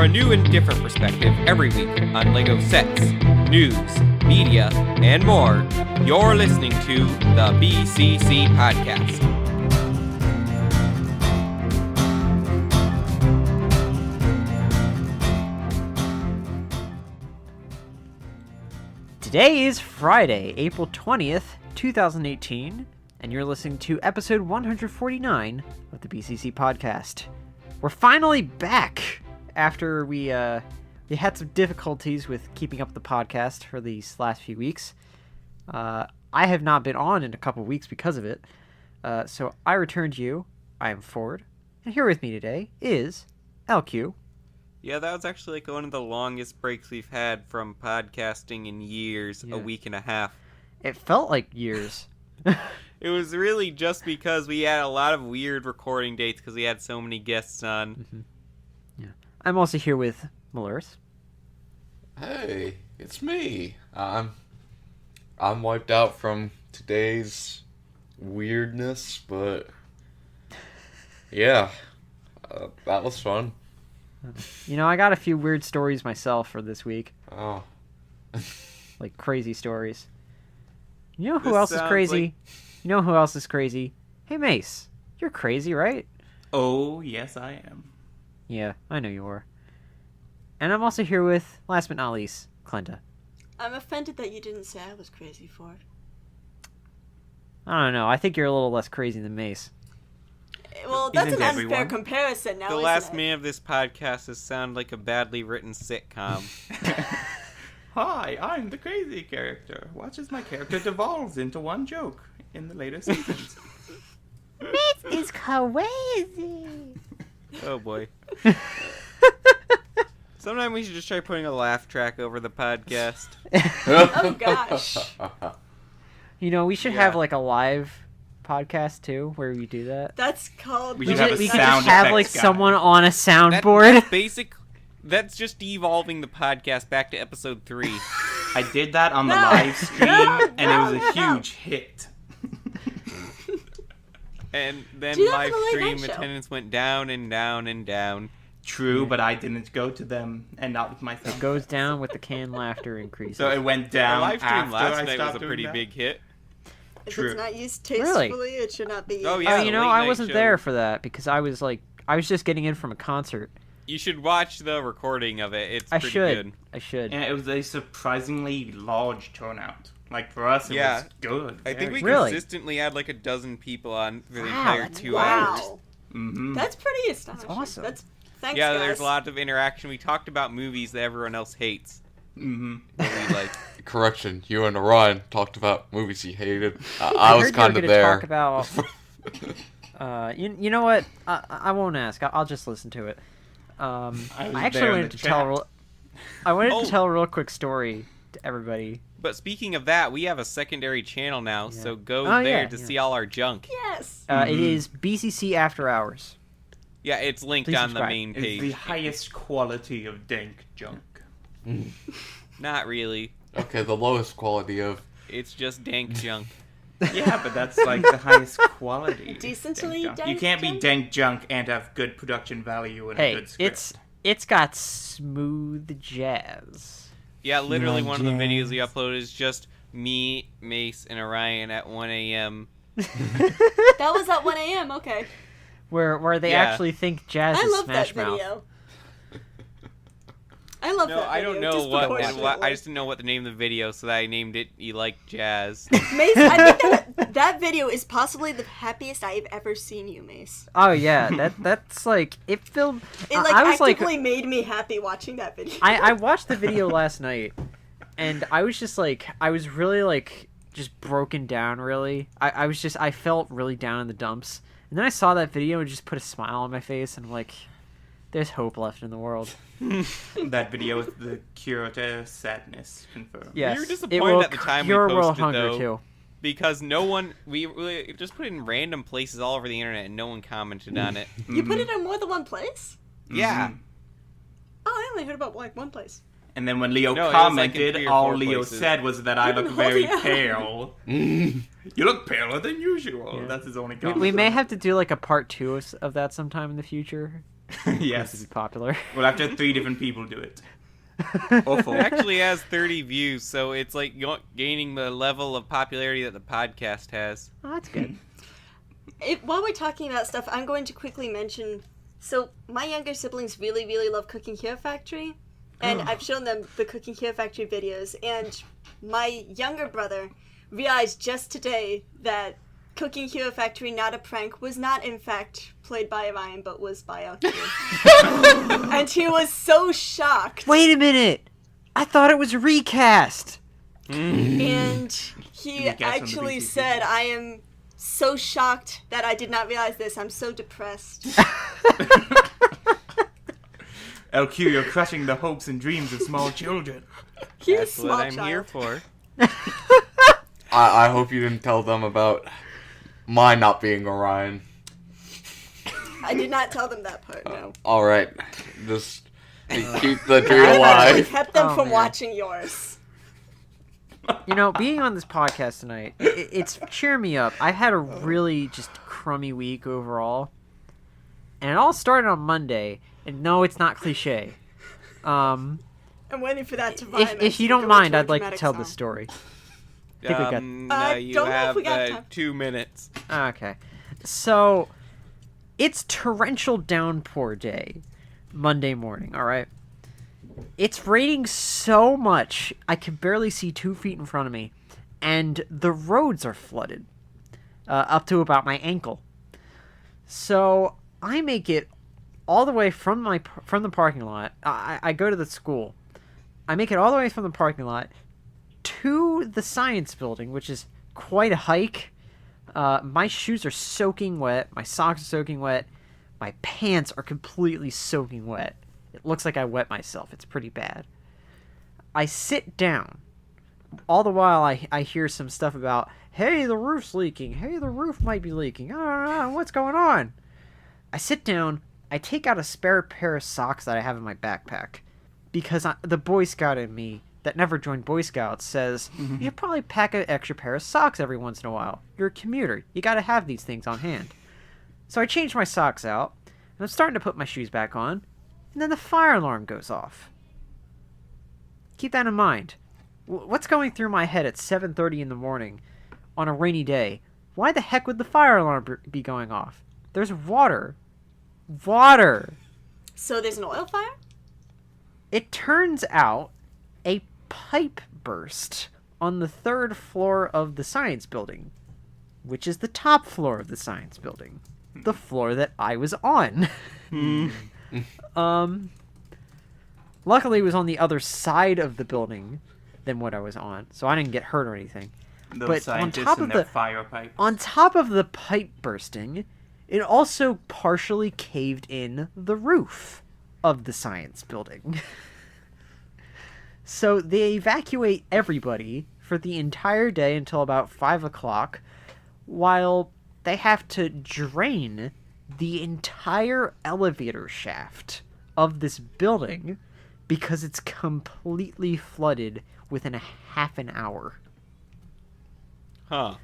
a new and different perspective every week on LEGO sets, news, media, and more. You're listening to the BCC Podcast. Today is Friday, April 20th, 2018, and you're listening to episode 149 of the BCC Podcast. We're finally back after we had some difficulties with keeping up the podcast for these last few weeks. I have not been on in a couple weeks because of it, so I return to you. I am Ford, and here with me today is LQ. Yeah, that was actually like one of the longest breaks we've had from podcasting in years, a week and a half. It felt like years. It was really just because we had a lot of weird recording dates because we had so many guests on. Mm-hmm. Yeah, I'm also here with Malurth. Hey, it's me. I'm wiped out from today's weirdness, but yeah, that was fun. You know, I got a few weird stories myself for this week. Oh. Like crazy stories. You know who else is crazy? You know who else is crazy? Hey, Mace. You're crazy, right? Oh, yes, I am. Yeah, I know you are. And I'm also here with, last but not least, Clenta. I'm offended that you didn't say I was crazy for it. I don't know. I think you're a little less crazy than Mace. Well, that's Isn't an unfair everyone? comparison now, The isn't last it? minute of this podcast has sounded like a badly written sitcom. Hi, I'm the crazy character. Watch as my character devolves into one joke in the later seasons. Mace is crazy. Oh boy. Sometime we should just try putting a laugh track over the podcast. Oh, gosh. You know, we should Yeah. have like a live podcast too, where we do that. That's called... We We should have a could sound just have effects like guy. someone on a soundboard. That's just devolving the podcast back to episode 3. I did that on the No. live stream, and it was a No. huge hit. And then Do that live for the late stream night show. attendance went down and down and down. True, but I didn't go to them, and not with myself. It goes down with the canned laughter increases. So it went The down live stream after last I night was stopped a doing pretty that. big hit. If True. it's not used Really? tastefully, it should not be used. Oh, yeah. you know, late I night wasn't show. there for that because I was just getting in from a concert. You should watch the recording of it. It's I pretty should. good. I should. And it was a surprisingly large turnout. Like, for us, it Yeah. was good. I think we Really? consistently had like a dozen people on for the Wow, entire that's 2 hours. Wow. Mm-hmm. That's pretty astonishing. awesome. Thanks, Yeah, guys. there's a lot of interaction. We talked about movies that everyone else hates. Mm-hmm. That we like. Correction, you and Orion talked about movies he hated. I I was heard you were kind of gonna there. Talk about. You know what? I won't ask. I'll just listen to it. I was I actually there in wanted the to tell. chat. I wanted Oh. to tell a real quick story to everybody. But speaking of that, we have a secondary channel now, Yeah. so go Oh, there yeah, to yeah. see all our junk. Yes. It Mhm. is BCC After Hours. Yeah, it's linked Please on the subscribe. main It's page. the highest quality of dank junk. Not really. Okay, the lowest quality of... It's just dank junk. Yeah, but that's like the highest quality. Decently dank junk. You dank can't be junk? dank junk and have good production value and a Hey, good script. it's got smooth jazz. Yeah, literally one of the videos Jazz. we uploaded is just me, Mace, and Orion at 1 a.m. That was at 1 a.m. Okay. Where they Yeah. actually think jazz I is love that Smash Mouth. video. I love No, that I don't video, know what. disproportionately. I just didn't know what the name of the video, so I named it "You Like Jazz." Mace, I think that video is possibly the happiest I've ever seen you, Mace. Oh yeah, that's like it filled. It like I was actively made me happy watching that video. I watched the video last night, and I was just like, I was really like just broken down. Really, I felt really down in the dumps, and then I saw that video and just put a smile on my face, and I'm like, there's hope left in the world. That video is the cure to sadness confirmed. Yes, were it disappointed will at the time we cure world posted, hunger though. too. Because no one, we just put it in random places all over the internet, and no one commented on it. You put it in more than one place? Yeah. Mhm. Oh, I only heard about like one place. And then when Leo No, it was like in commented, 3 or all 4 Leo places. said was that I look very Yeah. pale. You look paler than usual. Yeah. That's his only We comment. may have to do like a part 2 of that sometime in the future. to be Yes. popular. We'll have to have 3 different people do it. Or 4. It actually has 30 views, so it's like gaining the level of popularity that the podcast has. Oh, that's good. While we're talking about stuff, I'm going to quickly mention. So my younger siblings really, really love Cooking Hero Factory, and I've shown them the Cooking Hero Factory videos. And my younger brother realized just today that Cooking Hero Factory, Not a Prank, was not in fact played by Ryan, but was by Alcu. And he was so shocked. Wait a minute! I thought it was recast! And he Recast from the actually BCC. said, "I am so shocked that I did not realize this. I'm so depressed." LQ, you're crushing the hopes and dreams of small children. He's a That's small what I'm child. here for. I hope you didn't tell them about mine not being Orion. I did not tell them that part, no. Alright, just keep the dream I actually alive. kept them Oh, from man. watching yours. You know, being on this podcast tonight, it's cheering me up. I had a really just crummy week overall. And it all started on Monday. And no, it's not cliche. I'm waiting for that to rhyme. If you don't mind, I'd like to tell the story. think we got- No, you don't know if have we got time. 2 minutes. Okay. So, it's torrential downpour day, Monday morning, alright? It's raining so much, I can barely see 2 feet in front of me, and the roads are flooded, up to about my ankle. So, I make it all the way from the parking lot. I go to the school. I make it all the way from the parking lot to the science building, which is quite a hike. My shoes are soaking wet. My socks are soaking wet. My pants are completely soaking wet. It looks like I wet myself. It's pretty bad. I sit down. All the while, I hear some stuff about, hey, the roof's leaking. Hey, the roof might be leaking. I don't know. What's going on? I sit down. I take out a spare pair of socks that I have in my backpack. Because the Boy Scout in me that never joined Boy Scouts says, you should probably pack an extra pair of socks every once in a while. You're a commuter. You gotta have these things on hand. So I change my socks out, and I'm starting to put my shoes back on, and then the fire alarm goes off. Keep that in mind. What's going through my head at 7:30 in the morning on a rainy day? Why the heck would the fire alarm be going off? There's water. Water! So there's an oil fire? It turns out a pipe burst on the 3rd floor of the science building, which is the top floor of the science building, the floor that I was on. Luckily it was on the other side of the building than what I was on, so I didn't get hurt or anything. Those But on scientists top and of their the- fire pipe. On top of the pipe bursting, it also partially caved in the roof of the science building. So they evacuate everybody for the entire day until about 5 o'clock, while they have to drain the entire elevator shaft of this building because it's completely flooded within a half an hour. Huh.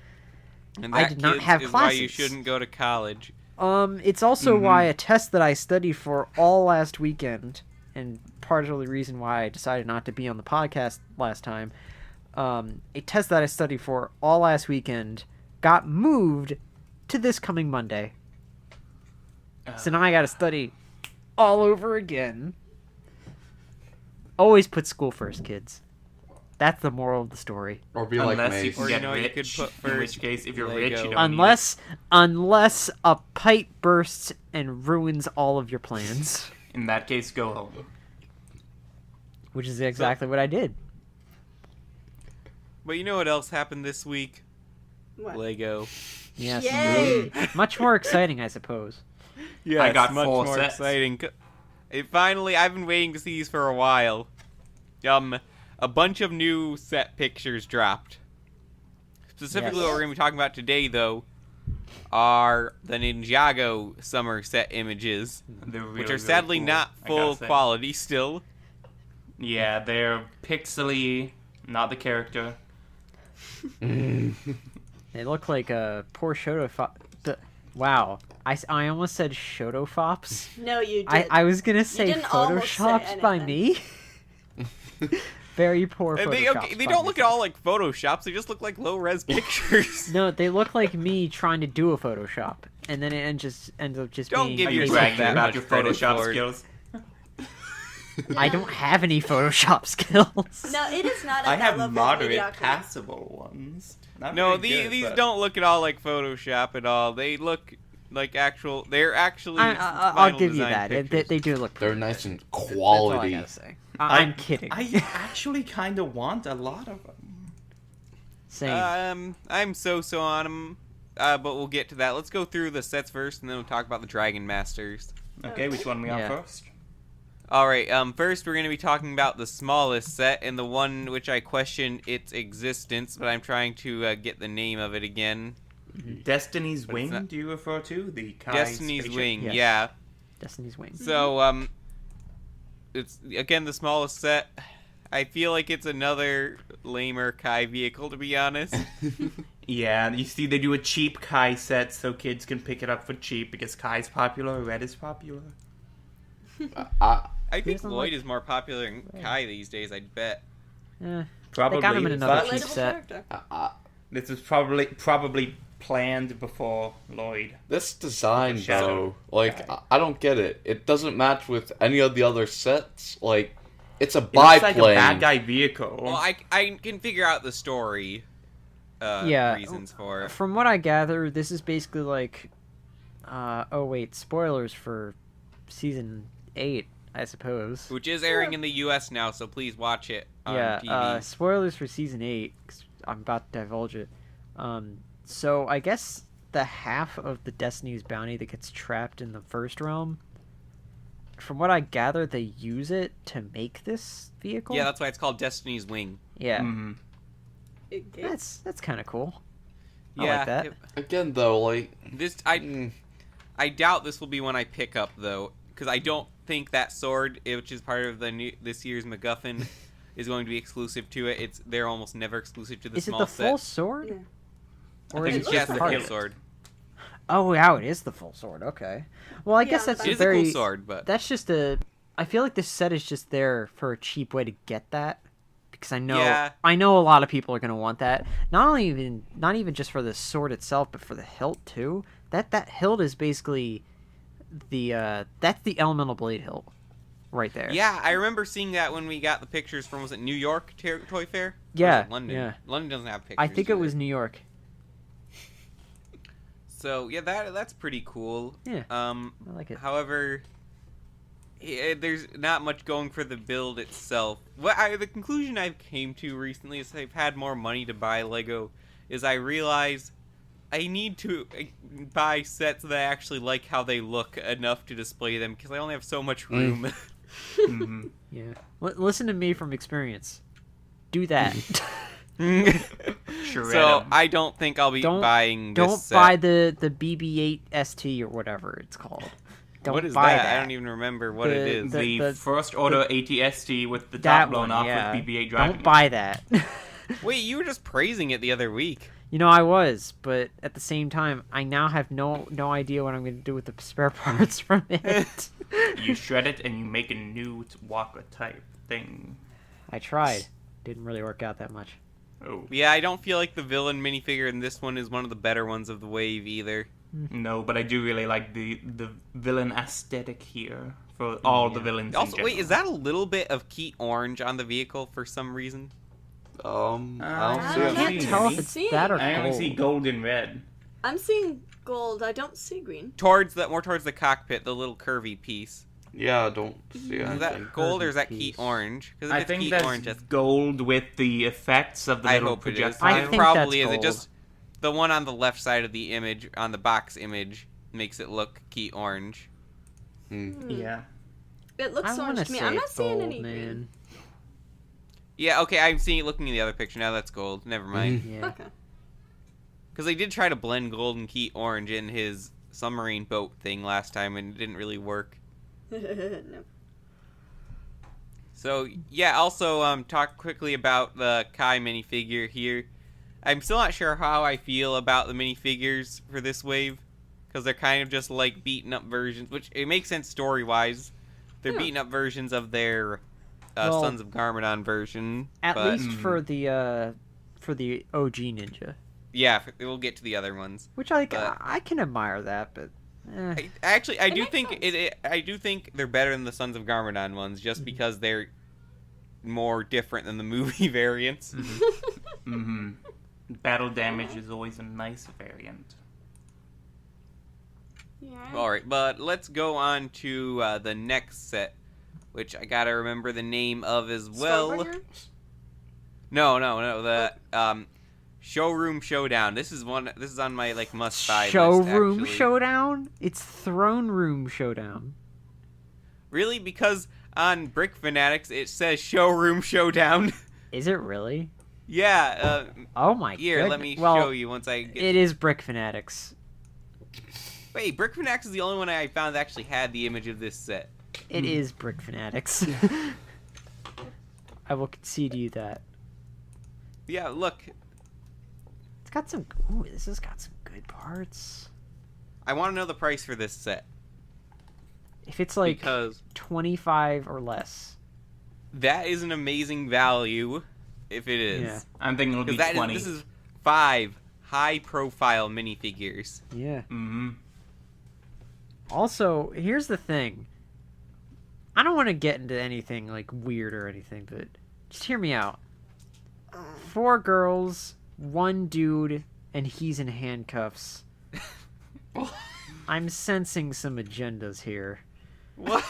And I that, did not kids, have is why you classes. shouldn't go to college. It's also why a test that I studied for all last weekend, and part of the reason why I decided not to be on the podcast last time, a test that I studied for all last weekend got moved to this coming Monday. So now I gotta study all over again. Always put school first, kids. That's the moral of the story. Or be like Unless you Mace. can Or, you get know, you rich, could put in first which case, if you're Lego. rich, you don't Unless a pipe bursts and ruins all of your plans. need it. In that case, go home. Which is exactly what I did. But you know what else happened this week? What? Lego. Yes. Yay! Much more exciting, I suppose. Yeah, I got much 4 more sets. exciting. Finally, I've been waiting to see these for a while. A bunch of new set pictures dropped. Specifically, Yes. what we're going to be talking about today, though, are the Ninjago summer set images, They're really, which are really sadly cool, not I full gotta say. quality still. Yeah, they're pixely, not the character. They look like a poor Shoto. Wow. I almost said Shotofops. No, you did. I was gonna say didn't almost say Photoshopped by me. Very poor And Photoshop. they don't look at all like Photoshops. They just look like low-res pictures. No, they look like me trying to do a Photoshop, and then it ends up just Don't being. give Are you yourself bragging that about much your credit Photoshop for it. skills? I don't have any Photoshop skills. No, it is not at I that have level of moderate, mediocrity. passable ones. Not No, very good, these but- don't look at all like Photoshop at all. They look like actual. They're actually. I'll final give you design that. pictures. They do look. They're Pretty. nice and That's all I quality. gotta say. I'm kidding. I actually kind of want a lot of them. Same. I'm so on them, but we'll get to that. Let's go through the sets first, and then we'll talk about the Dragon Masters. Okay, which one we on Yeah. first? All right. First we're going to be talking about the smallest set, and the one which I question its existence, but I'm trying to get the name of it again. Destiny's But it's Wing, not- do you refer to? The Kai Destiny's spaceship? Wing. Yes. Yeah. Destiny's Wings. So it's again the smallest set. I feel like it's another lamer Kai vehicle, to be honest. Yeah, you see they do a cheap Kai set so kids can pick it up for cheap because Kai's popular, Red is popular. I, I think doesn't Lloyd like- is more popular than Kai these days. I'd bet. Eh, Probably. got him in another but cheap Relatable set. character. This was probably planned before Lloyd. this design Shadow though, like guy. I don't get it. It doesn't match with any of the other sets. Like, it's a It looks like a biplane. bad guy vehicle. Well, I can figure out the story. Yeah. Reasons for it. From what I gather, this is basically like. Oh wait, spoilers for season 8, I suppose. Which is airing in the U.S. now, so please watch it on Yeah, TV. spoilers for season 8, 'cause I'm about to divulge it. So I guess the half of the Destiny's bounty that gets trapped in the first realm, from what I gather, they use it to make this vehicle. Yeah, that's why it's called Destiny's Wing. Yeah, Mhm. that's kind of cool. I Yeah. like that. Again though, like This I doubt this will be one I pick up though, because I don't think that sword, which is part of this year's MacGuffin, is going to be exclusive to it. They're almost never exclusive to the Is it small the set. full sword? Yeah. Or I is think it it's Yes, just the the part full of it. sword. Oh, wow, it is the full sword. Okay. Well, I guess Yeah, that's It is very. a cool sword, but That's just a. I feel like this set is just there for a cheap way to get that, because I know Yeah. I know a lot of people are gonna want that. Not even just for the sword itself, but for the hilt too. That hilt is basically the that's the elemental blade hilt, right there. yeah, I remember seeing that when we got the pictures from, was it New York Toy Fair? Or was Yeah, it London. yeah. London doesn't have pictures. I think it do was they? New York. So yeah, that's pretty cool. Yeah, I like it. However, there's not much going for the build itself. The conclusion I've came to recently is I've had more money to buy Lego, is I realize I need to buy sets that I actually like how they look enough to display them, because I only have so much room. Mhm. Yeah. Listen to me from experience. Do that. Shred So 'em. I don't think I'll be buying this Don't set. buy the BB-8 ST or whatever it's called. Don't What is buy that? I don't even remember what it is. the first order ATST with the that top blown one, off yeah. with BB-8 driving. Don't buy that. Wait, you were just praising it the other week. You know, I was, but at the same time, I now have no idea what I'm going to do with the spare parts from it. You shred it and you make a new Walker type thing. I tried. Didn't really work out that much. Oh Yeah, I don't feel like the villain minifigure in this one is one of the better ones of the wave either. no, but I do really like the villain aesthetic here for all the villains. Also, in wait, is general. that a little bit of Keat orange on the vehicle for some reason? I don't I see don't it. I can't see tell any. if it's See? that or I only gold. see gold and red. I'm seeing gold. I don't see green. More towards the cockpit, the little curvy piece. Yeah, I don't see Is anything. that gold or is that Curvy Keat piece. orange? Because if I it's think Keat that's orange, that's gold with the effects of the I little hope it is. projectile. I It think probably that's is. It gold. just the one on the left side of the image, on the box image, makes it look Keat orange. Yeah. It looks I want orange to to me. say I'm not it's seeing gold, any man. green. Yeah, okay, I'm seeing it looking in the other picture now. That's gold. Never mind. Yeah. Okay. Because they did try to blend gold and Keat orange in his submarine boat thing last time, and it didn't really work. no. So yeah, also talk quickly about the Kai minifigure here. I'm still not sure how I feel about the minifigures for this wave, because they're kind of just like beaten up versions, which it makes sense story wise. They're beaten up versions of their Sons of Garmadon version. At but, least for the OG Ninja. Yeah, we'll get to the other ones. Which But- I can admire that, but I It do makes think sense. I do think they're better than the Sons of Garmadon ones, just because they're more different than the movie variants. Mm-hmm. Battle damage is always a nice variant. Yeah. All right, but let's go on to the next set, which I gotta remember the name of as well. Stormbringer? No, the Showroom Showdown. This is on my like must buy list. Showroom Actually. Showdown? It's Throne Room Showdown. Really? Because on Brick Fanatics it says Showroom Showdown. Is it really? Yeah. Oh my Here, goodness. let me well, show you once I get. It is Brick Fanatics. Wait, Brick Fanatics is the only one I found that actually had the image of this set. It is Brick Fanatics. I will concede you that. Yeah, look. It's got some. Ooh, this has got some good parts. I want to know the price for this set If it's like because 25 or less. that is an amazing value. If it is. Yeah. I'm thinking it'll be Because 20. this is 5 high-profile minifigures. Mm-hmm. Yeah. Also, here's the thing. I don't want to get into anything like weird or anything, but just hear me out. 4 girls, 1 dude, and he's in handcuffs. I'm sensing some agendas here. What?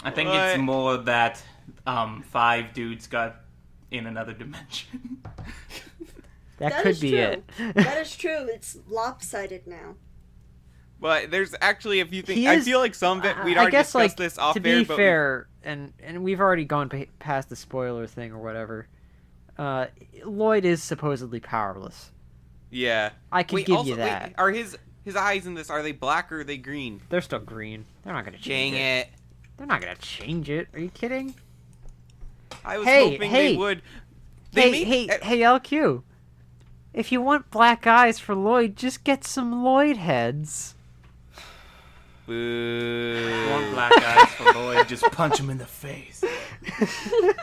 I think What? it's more that 5 dudes got in another dimension. That That could is be true. it. That is true. It's lopsided now. But there's actually a few things. He I is- feel like some of it we'd I already guess, discussed like, this off to air. be but fair, and we've already gone past the spoiler thing or whatever. Lloyd is supposedly powerless. yeah. I can Wait, give also, you that. Wait, are his eyes in this? Are they black or are they green? They're still green. They're not gonna change Dang it. it! They're not gonna change it. Are you kidding? I was Hey, hoping hey. they would. They Hey, made- hey, LQ. If you want black eyes for Lloyd, just get some Lloyd heads. Boo. Want black eyes for Lloyd, just punch him in the face. That's what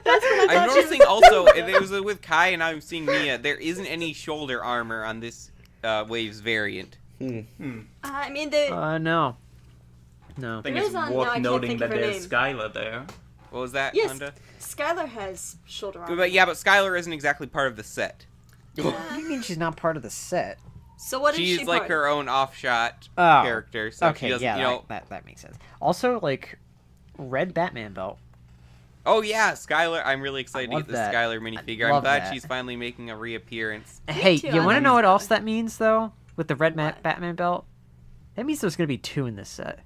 I I'm thought noticing also, it was with Kai and I'm seeing Mia, there isn't any shoulder armor on this Waves variant. I mean, the No. I think There it's is on- no, I worth can't noting think that of her there's Skylar there. What was that, yes, Honda? Skylar has shoulder armor. But yeah, but Skylar isn't exactly part of the set. What do you mean she's not part of the set? So what is She's she like part? her own offshot Oh, character, so okay, she doesn't, yeah, you know... that makes sense. Also, like, red Batman belt. Oh yeah, Skylar! I'm really excited to love get this that. Skylar minifigure. I I'm love glad that. she's finally making a reappearance. Hey, too, you I want to like know what Skylar. else that means, though? With the red What? Batman belt? That means there's going to be 2 in this set.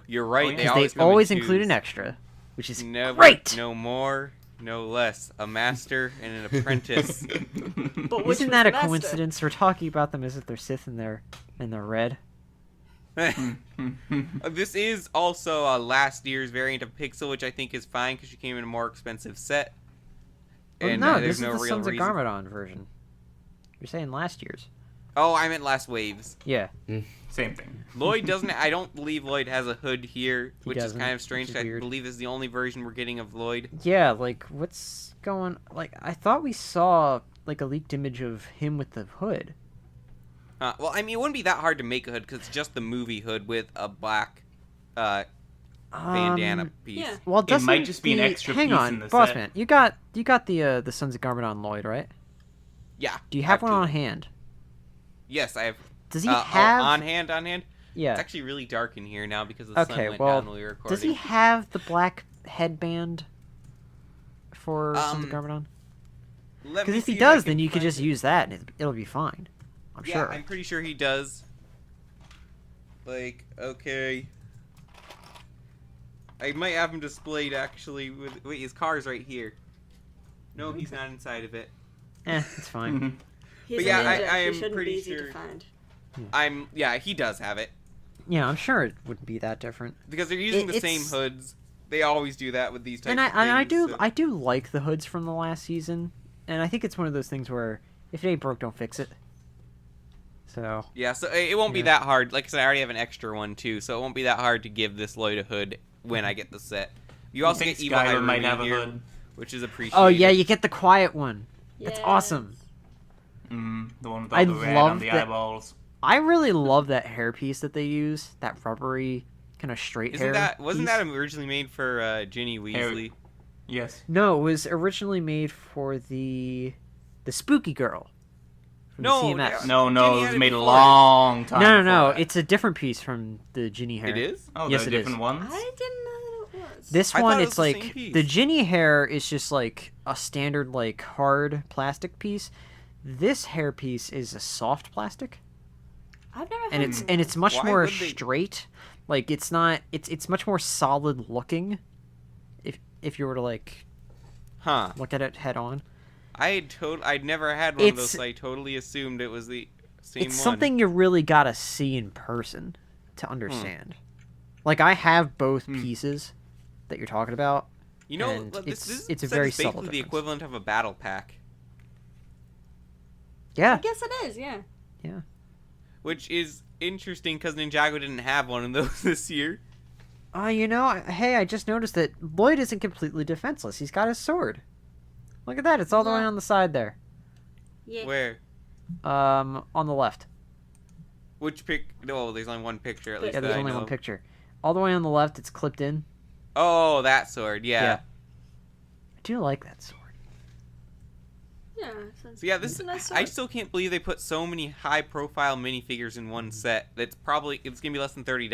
You're right. Oh, yeah. They Because always, they come in always twos. include an extra, which is Never, great! no more, no less. A master and an apprentice. But which Isn't was that the a master? coincidence? We're talking about them as if they're Sith and they're red. This is also last year's variant of Pixel, which I think is fine because she came in a more expensive set. Well, And no, there's this no is the real Sons reason. of Garmadon version. You're saying last year's. Oh, I meant last waves. Yeah. Same thing. Lloyd doesn't. I don't believe Lloyd has a hood here, He which is doesn't, kind of which strange. is I weird. believe this is the only version we're getting of Lloyd. Yeah, like, what's going... Like, I thought we saw, like, a leaked image of him with the hood. Well, I mean, it wouldn't be that hard to make a hood because it's just the movie hood with a black bandana piece. yeah. Well, It doesn't might just be an the- extra hang piece on, in the Boss set. Man, you got the Sons of Garmadon Lloyd, right? Yeah. Do you have one to. on hand? Yes, I have. Does he Oh, have... on hand? On hand? Yeah. It's actually really dark in here now because the Okay, sun went well, down while we were recording. Does he have the black headband for Sons of Garmadon? Let Because me if he see I does, can then you could find just it. use that and it'll be fine. I'm Yeah, sure. I'm pretty sure he does. Like, okay. I might have him displayed actually with... Wait, his car's right here. No, he's not inside of it. It's fine. He's But a yeah, ninja. I He am shouldn't pretty be easy sure- to find. Yeah, he does have it. Yeah, I'm sure it wouldn't be that different. Because they're using the same It's- hoods. They always do that with these types And of things. I so- do like the hoods from the last season, and I think it's one of those things where if it ain't broke, don't fix it. So Yeah, so it won't be Yeah. that hard. Like I said, I already have an extra one too, so it won't be that hard to give this Lloyd a hood when I get the set. You also think get Evil Skylar might Hyrule have a here, hood. which is appreciated. oh yeah, you get the quiet one. That's Yes. awesome. The one with I all the red love on the that- eyeballs. I really love that hairpiece that they use. That rubbery kind of straight hair. Wasn't piece. that originally made for Ginny Weasley? Yes. No, it was originally made for the spooky girl. From No, the CMS. No, Ginny it had was it made a before. long time No, before that. it's a different piece from the Ginny hair. It is? Oh, Yes, they're it is. different ones? I didn't know that it was. This I one, thought it it's was the same like piece. the Ginny hair is just like a standard like hard plastic piece. This hair piece is a soft plastic, I've never and had it's much Why more would they- straight. Like it's not. It's much more solid looking. If you were to like Huh. look at it head on, I'd never had one of those, It's- so I totally assumed it was the same it's one. something you really gotta see in person to understand. Like I have both pieces that you're talking about. You know, and this it's a set very is subtle basically the difference. equivalent of a battle pack, I Yeah, guess it is, yeah. which is interesting because Ninjago didn't have one of those this year. hey, I just noticed that Lloyd isn't completely defenseless. He's got his sword. Look at that. It's all the way Yeah. on the side there. Yeah. Where? On the left. Which pic? No, there's only one picture at least. Yeah, there's that I only know one of. picture. All the way on the left, it's clipped in. Oh, that sword. Yeah. I do like that sword. Yeah. So yeah, this it's a nice I sword. still can't believe they put so many high-profile minifigures in one set. It's gonna be less than $30.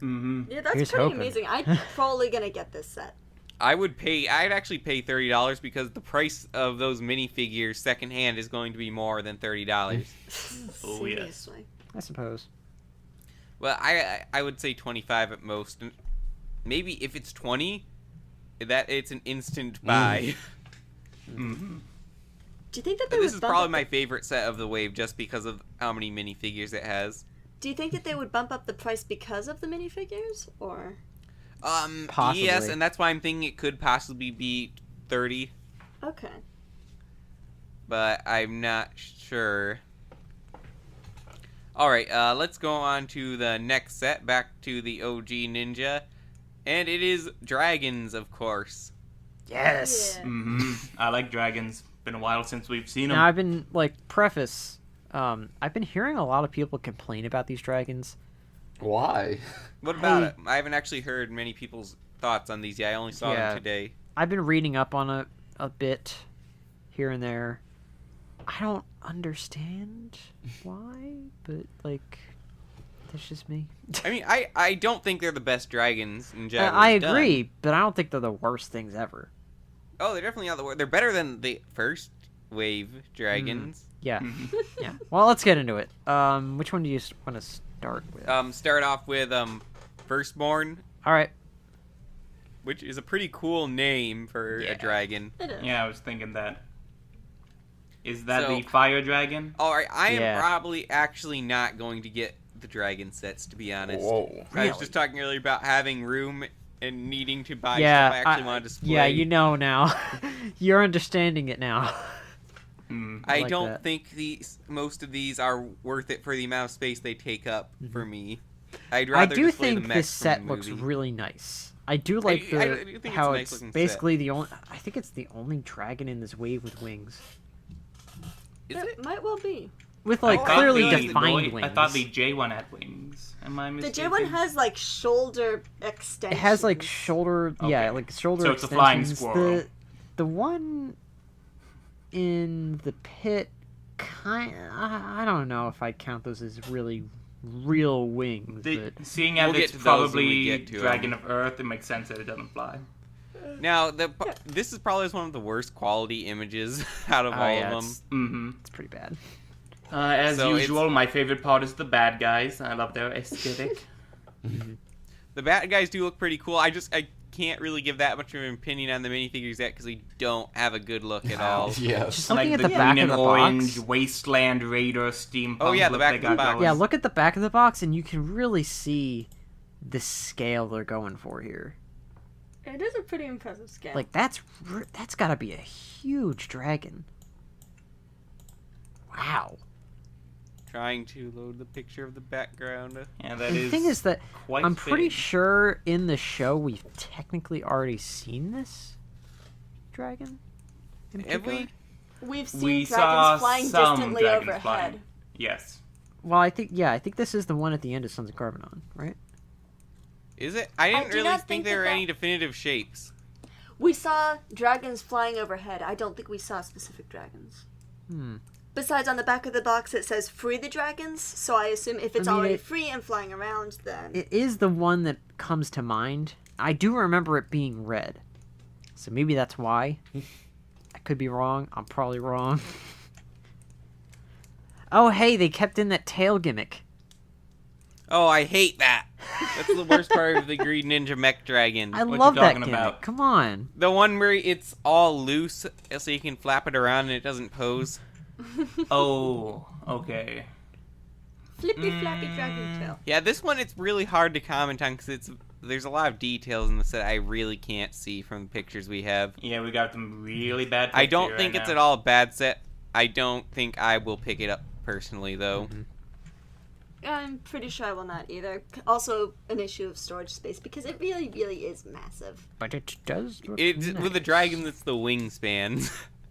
Mm-hmm. Yeah, that's Here's pretty hoping. amazing. I'm probably gonna get this set. I'd actually pay $30 because the price of those minifigures secondhand is going to be more than $30. Oh, yes. Seriously. I suppose. Well, I would say 25 at most. And maybe if it's 20, that it's an instant buy. Mm-hmm. Do you think that they But would this is bump probably up my favorite set of the wave just because of how many minifigures it has. Do you think that they would bump up the price because of the minifigures, or? Possibly. Yes, and that's why I'm thinking it could possibly be 30, Okay. but I'm not sure. All right, let's go on to the next set, back to the OG Ninja, and it is dragons, of course. Yes. Yeah. Mm-hmm. I like dragons. Been a while since we've seen them. Now I've been preface. I've been hearing a lot of people complain about these dragons. Why? What about Hey. it? I haven't actually heard many people's thoughts on these yet. I only saw Yeah. them today. I've been reading up on it a bit here and there. I don't understand why, but like that's just me. I mean, I don't think they're the best dragons in general. I agree, but I don't think they're the worst things ever. Oh, they're definitely not the worst. They're better than the first wave dragons. Yeah, Mhm. yeah. Well, let's get into it. Which one do you want to start with? Start off with Firstborn, All right. which is a pretty cool name for Yeah. a dragon. It is. Yeah, I was thinking that. Is that So- the fire dragon? All right, I am Yeah. probably actually not going to get the dragon sets, to be honest. Whoa. I was Really? just talking earlier about having room and needing to buy Yeah, stuff I actually want to display. yeah. You know now. You're understanding it now. Mm. I like don't that. think most of these are worth it for the amount of space they take up for me. I'd Mm-hmm. I rather do display the think mechs this from set the looks movie. really nice. I do like I the do think it's how a nice it's looking set. basically the only. I think it's the only dragon in this wave with wings, Is It it? might well be. with I like thought clearly the defined wings. I thought the J one had wings. Am I The mistaken? J one has like shoulder It extensions. has like shoulder, yeah, Okay. like shoulder. So it's a flying extensions. squirrel. The one in the pit, I don't know if I count those as really real wings, but Seeing as We'll get it's to those when we probably get to Dragon of Earth, it makes sense that it doesn't fly. Now, this is probably one of the worst quality images out of oh, all yeah, of them. Mm-hmm. it's pretty bad. As So usual, my favorite part is the bad guys. I love their aesthetic. The bad guys do look pretty cool. I can't really give that much of an opinion on the minifigures yet because we don't have a good look at all. Yes. Just looking Like at the green back of and the orange box. Wasteland Raider steampunk. Oh, yeah, the look back they of the got box. going. Yeah, look at the back of the box, and you can really see the scale they're going for here. It is a pretty impressive scale. Like that's got to be a huge dragon. Wow. Trying to load the picture of the background. Yeah, that And is. the thing is that quite I'm pretty big. sure in the show we've technically already seen this dragon. in Have particular. we? We've seen We dragons saw flying some distantly dragons overhead. flying. Yes. Well, I think this is the one at the end of Sons of Carbonon, right? Is it? I didn't do really not think think there that were that- any definitive shapes. We saw dragons flying overhead. I don't think we saw specific dragons. Besides, on the back of the box it says "Free the dragons," so I assume if it's I mean, already it- free and flying around, then It is the one that comes to mind. I do remember it being red, so maybe that's why. I could be wrong. I'm probably wrong. Oh, hey, they kept in that tail gimmick. Oh, I hate that. That's the worst part of the Green Ninja Mech Dragon. I What love you that talking gimmick. about? Come on. The one where it's all loose, so you can flap it around and it doesn't pose. Oh, okay. flippy flappy dragon tail. Yeah, this one it's really hard to comment on because there's a lot of details in the set I really can't see from the pictures we have. Yeah, we got some really bad. I don't picture think right it's now. at all a bad set. I don't think I will pick it up personally, though. I'm pretty sure I will not either. Also, an issue of storage space because it really, really is massive. But it does look It's nice. with the dragon that's the wingspans.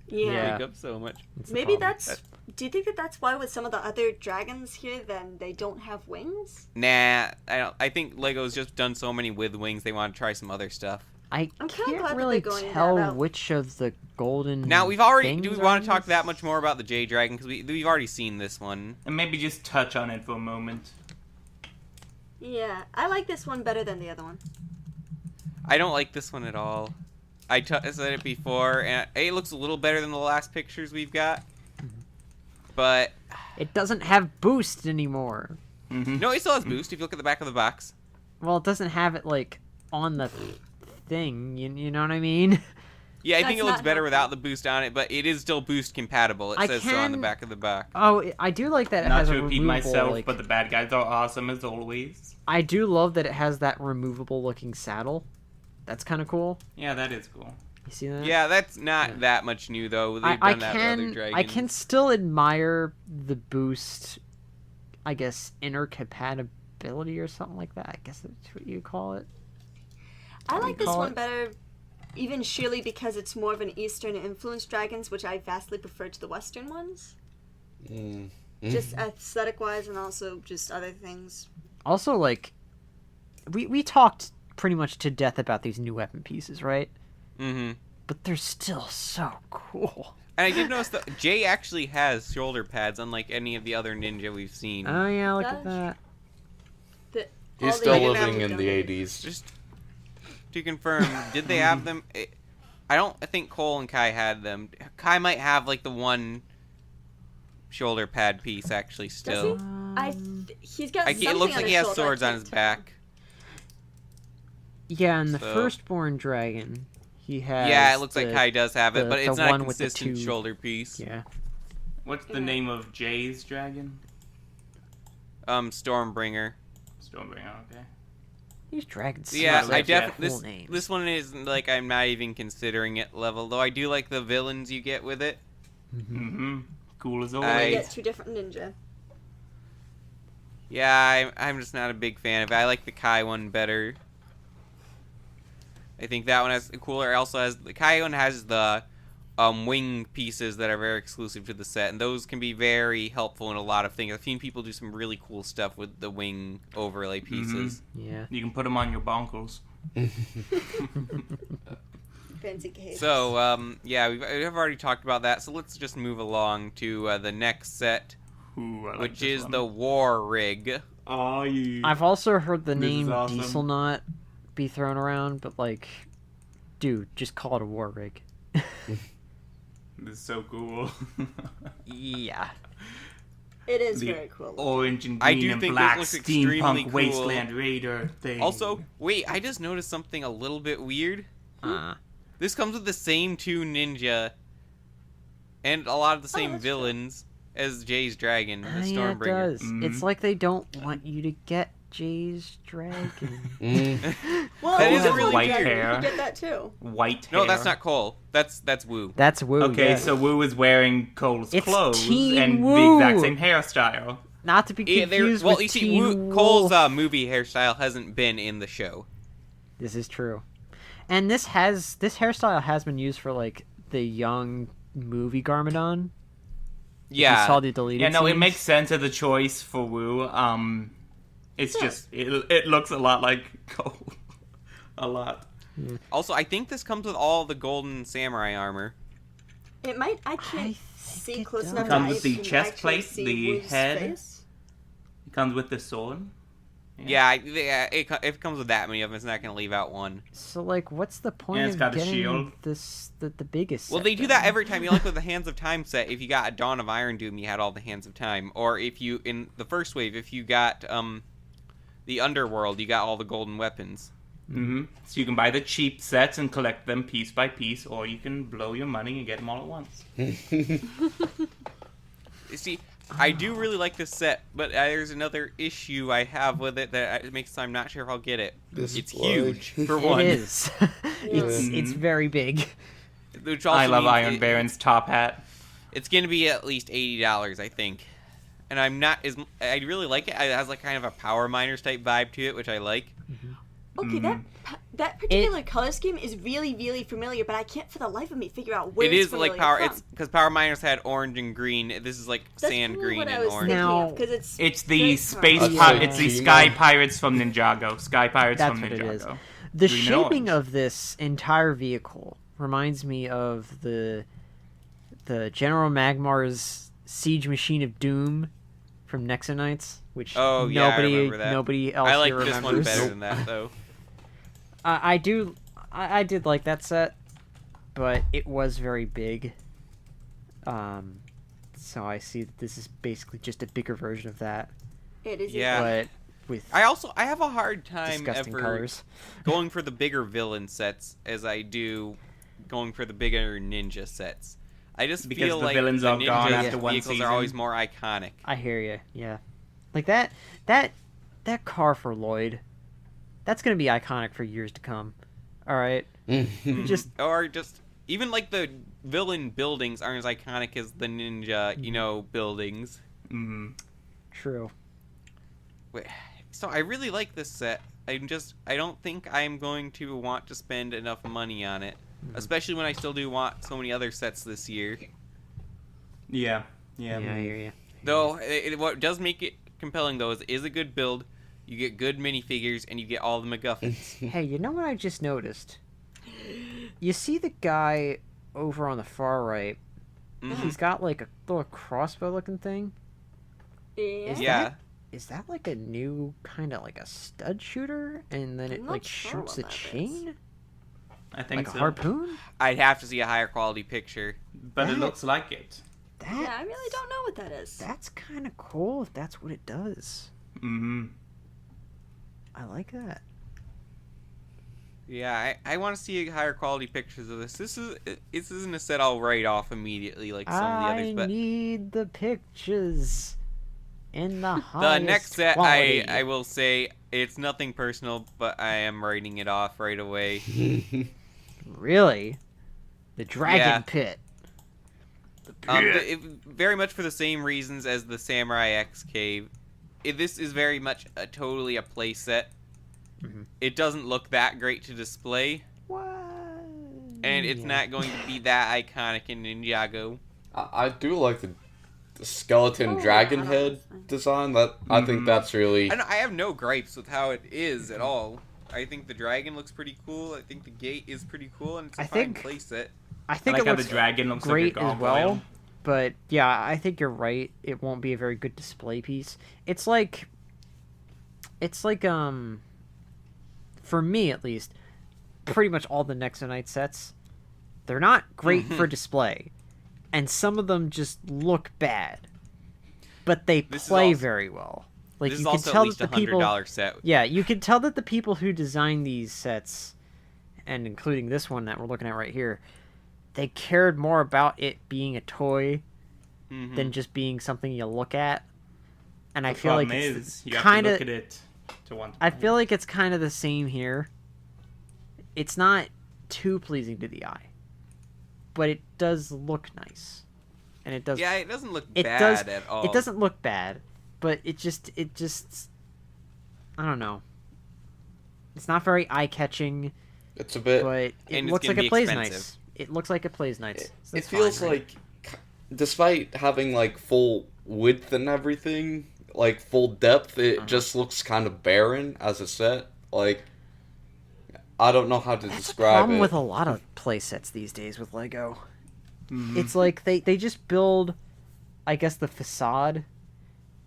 Yeah. Yeah. Take up so much. That's the Maybe problem. that's. Do you think that that's why with some of the other dragons here, then they don't have wings? Nah, I don't. I think Lego's just done so many with wings. They want to try some other stuff. I I'm kinda glad can't that really they're going that tell route. which of the golden. Now we've already. Do we things want are to talk this? that much more about the J Dragon? Because we've already seen this one. And maybe just touch on it for a moment. Yeah, I like this one better than the other one. I don't like this one at all. I said it before, and it looks a little better than the last pictures we've got. But It doesn't have boost anymore. Mm-hmm. no, it still has boost. If you look at the back of the box. Well, it doesn't have it like on the thing. You know what I mean? Yeah, I think That's it looks not better helpful. without the boost on it, but it is still boost compatible. It I says so on the can- back of the box. Oh, I do like that it Not has to a repeat removable. myself, like, but the bad guys are awesome as always. I do love that it has that removable looking saddle. That's kind of cool. Yeah, that is cool. You see that? Yeah, that's not that much new though. They've I done that with other can dragons. I can still admire the boost. I guess intercompatibility or something like that. I guess that's what you call it. I What do like you this call one it? better, even sheerly because it's more of an Eastern influence dragons, which I vastly prefer to the Western ones. Mm. Just aesthetic wise and also just other things. Also, like, we talked pretty much to death about these new weapon pieces, right? Mm-hmm. But they're still so cool. And I did notice that Jay actually has shoulder pads, unlike any of the other ninja we've seen. Oh yeah, look Gosh. at that. He's All the still other living ones in don't. the 80s. Just to confirm, did they have them? I think Cole and Kai had them. Kai might have like the one shoulder pad piece actually still. He's got. It something looks on like he his has shoulder, I swords on can't his tell. back. Yeah, and the So- firstborn dragon, he has. Yeah, it looks like the- Kai does have it, the- but it's the not a one with the consistent two- shoulder piece. Yeah. What's the Yeah. name of Jay's dragon? Stormbringer. Stormbringer, okay. These dragons. Yeah, suck. I They have definitely cool names. this one is like I'm not even considering it level, though I do like the villains you get with it. Mm-hmm. Cool as We always. get two different ninja. Yeah, I'm just not a big fan of it. I like the Kai one better. I think that one has cooler. It also has the Kai one has the wing pieces that are very exclusive to the set, and those can be very helpful in a lot of things. I've seen people do some really cool stuff with the wing overlay pieces. Yeah. You can put them on your bonkers. Fancy case. So, yeah, we've already talked about that, so let's just move along to the next set, Ooh, I like which this is one. the War Rig. Oh, yeah. I've also heard the This is name awesome. Diesel Knot be thrown around, but like, dude, just call it a war rig. This is so cool. Yeah. it is The very cool. Orange and I green do and think black this looks extremely steampunk cool. wasteland raider thing. Also, wait, I just noticed something a little bit weird. This comes with the same two ninja and a lot of the same that's true. villains as Jay's dragon, the Yeah, it Stormbringer. does. Mhm. It's like they don't want you to get Jay's dragon. Well, That you is don't really like weird. dragon, hair. You get that too. white hair. No, that's not Cole. That's Wu. That's Woo. Okay, yeah. so Wu is wearing Cole's It's clothes Team and Wu. the exact same hairstyle. Not to be confused with you see, Teen Cole's Wolf. movie hairstyle hasn't been in the show. This is true. And this hairstyle has been used for like the young movie Garmadon. Yeah. You saw the deleted Yeah, no, it scenes. makes sense as a choice for Wu. It's just it looks a lot like Cole, a lot. Also, I think this comes with all the golden samurai armor. It might. I can't think see it close does. enough. Comes to with the can chest actually plate, see the Wu's head. face. It comes with the sword. Yeah, if it comes with that many of them, it's not going to leave out one. So like, what's the point it's of got a getting shield. the biggest? Well, set they do then? that every time. You like with the Hands of Time set, if you got a Dawn of Iron Doom, you had all the Hands of Time. Or if you, in the first wave, if you got the Underworld, you got all the golden weapons. Mm-hmm. So you can buy the cheap sets and collect them piece by piece, or you can blow your money and get them all at once. You see, I do really like this set, but there's another issue I have with it that it makes I'm not sure if I'll get it. It's Display. huge, for one. It is. It's very big. Which also I love means Iron Baron's top hat. It's going to be at least $80, I think. And I'm not as... I really like it. It has like kind of a Power Miners type vibe to it, which I like. Okay, that particular color scheme is really, really familiar, but I can't for the life of me figure out where It it's is like familiar Power... from. It's because Power Miners had orange and green. This is like That's sand probably green what I and was orange. thinking Now- of, 'cause It's very the space. colorful. Yeah. It's the Gino. Sky Pirates from Ninjago. Sky Pirates That's from what it is. Ninjago. The Green and shaping orange. of this entire vehicle reminds me of the General Magmar's Siege Machine of Doom from Nexonites, which Oh, yeah, I remember that. nobody else I like here this one remembers. better than that, though. I did like that set, but it was very big. So I see that this is basically just a bigger version of that, It is. Yeah. but with I have a hard time disgusting ever colors. going for the bigger villain sets as I do going for the bigger ninja sets. I just Because feel the like villains the are gone ninja after one vehicles season. are always more iconic. I hear you. Yeah, like that car for Lloyd. That's gonna be iconic for years to come. All right, just Or just even like the villain buildings aren't as iconic as the ninja, buildings. Mm. true. Wait, so I really like this set. I don't think I'm going to want to spend enough money on it, especially when I still do want so many other sets this year. Yeah. Yeah, I hear you. Though what does make it compelling though is a good build. You get good minifigures and you get all the MacGuffins. Hey, you know what I just noticed? You see the guy over on the far right? Mhm. He's got like a little crossbow looking thing. Yeah. Yeah. Is that like a new kind of like a stud shooter? And then it I'm not like sure shoots what a that chain? I think Like so. a harpoon? I'd have to see a higher quality picture. But it That- looks like it. Yeah, I really don't know what that is. That's kind of cool if that's what it does. Mm-hmm. I like that. Yeah, I want to see higher quality pictures of this. This isn't a set I'll write off immediately like some of the others, but need the pictures in the the highest next set quality. I will say it's nothing personal, but I am writing it off right away. Really? The Dragon Yeah. Pit. Very much for the same reasons as the Samurai X Cave. This is very much totally a play set. Mhm. It doesn't look that great to display, What? and it's not going to be that iconic in Ninjago. I do like the skeleton Oh, dragon yeah, head that's fine. design. I think that's really. I have no gripes with how it is at all. I think the dragon looks pretty cool. I think the gate is pretty cool, and it's a I fine think- play set. I I think like it how looks the dragon looks great like a as well. gargoyle. But yeah, I think you're right. It won't be a very good display piece. It's like for me at least, pretty much all the Nexonite sets, they're not great for display, and some of them just look bad, but they This is play also- very well. Like This you is can also tell at least that a the people, $100 set. yeah, you can tell that the people who designed these sets, and including this one that we're looking at right here, they cared more about it being a toy Mhm. than just being something you look at. And I The feel like problem it's is, you have kind to of. look at it to want to I buy it. feel like it's kind of the same here. It's not too pleasing to the eye, but it does look nice, and it does. Yeah, it doesn't look it bad does. at all. It doesn't look bad, but it just I don't know. It's not very eye-catching, It's a bit. but it And it's looks gonna like be it plays expensive. nice. It looks like it plays nice. It That's feels fine, right? like, despite having like full width and everything, like full depth, it just looks kind of barren as a set. Like, I don't know how to That's the describe problem it. with a lot of play sets these days with Lego. Mhm. It's like they just build, I guess, the facade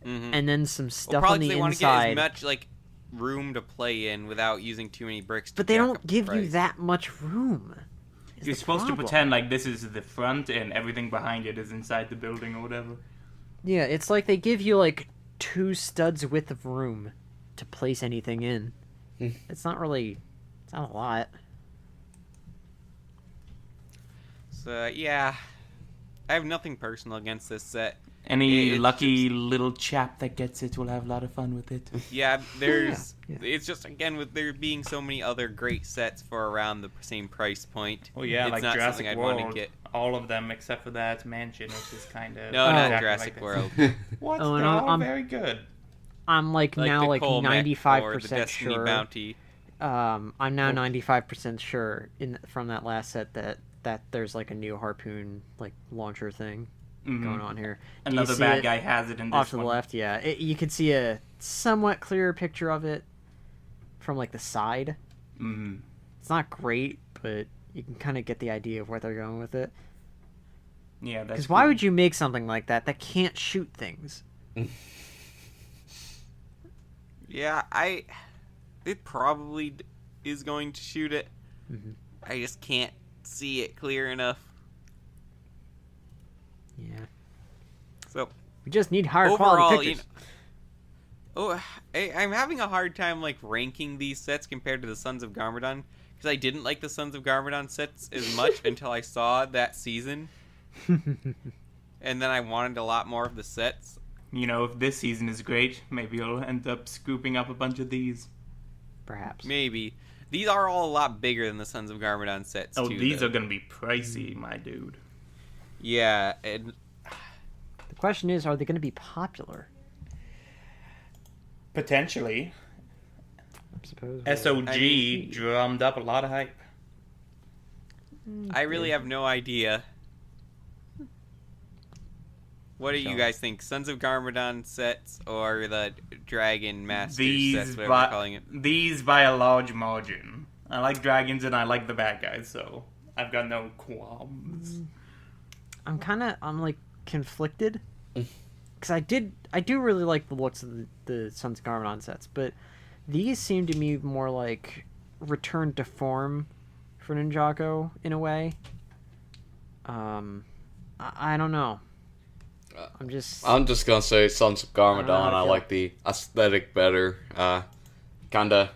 Mhm. and then some Well, stuff probably on 'cause the they want to get inside. as much like room to play in without using too many bricks. But they jack don't up the give you price. that much room. is You're the supposed to problem. pretend like this is the front and everything behind it is inside the building or whatever. Yeah, it's like they give you like 2 studs width of room to place anything in. Hmm. It's not a lot. So yeah, I have nothing personal against this set. Any It's lucky little chap that gets it will have a lot of fun with it. Yeah, there's. Yeah. It's just again with there being so many other great sets for around the same price point. Oh yeah, it's like not Jurassic something I'd World. want to get. All of them except for that mansion, which is kind of No, Oh. not exactly Jurassic like this. World. What? Oh, and They're all I'm- very good. I'm like now the like Coal Mech or the 95% Destiny sure. Bounty. I'm now 95% sure from that last set that there's like a new harpoon like launcher thing Mhm. going on here. Do you Another see bad it? guy has it in this Off to the one. left, yeah. You can see a somewhat clearer picture of it from like the side. Mhm. It's not great, but you can kind of get the idea of where they're going with it. Yeah, that's Because why cool. would you make something like that can't shoot things? Yeah, it probably is going to shoot it. Mhm. I just can't see it clear enough. Yeah. So We just need higher overall, quality you pictures. know, I'm having a hard time like ranking these sets compared to the Sons of Garmadon because I didn't like the Sons of Garmadon sets as much until I saw that season, and then I wanted a lot more of the sets. You know, if this season is great, maybe you'll end up scooping up a bunch of these. Perhaps. Maybe these are all a lot bigger than the Sons of Garmadon sets. Oh, too, these though. are gonna be pricey, my dude. Yeah, and The question is, are they going to be popular? Potentially. I suppose. SOG I mean- drummed up a lot of hype. I really have no idea. What do you So- guys think? Sons of Garmadon sets or the Dragon Master These sets, whatever by, we're calling it? these by a large margin. I like dragons and I like the bad guys, so I've got no qualms. I'm like conflicted because I do really like the looks of the Sons of Garmadon sets, but these seem to me more like return to form for Ninjago in a way. I don't know. I'm just gonna say Sons of Garmadon. I I feel- like the aesthetic better. Kinda.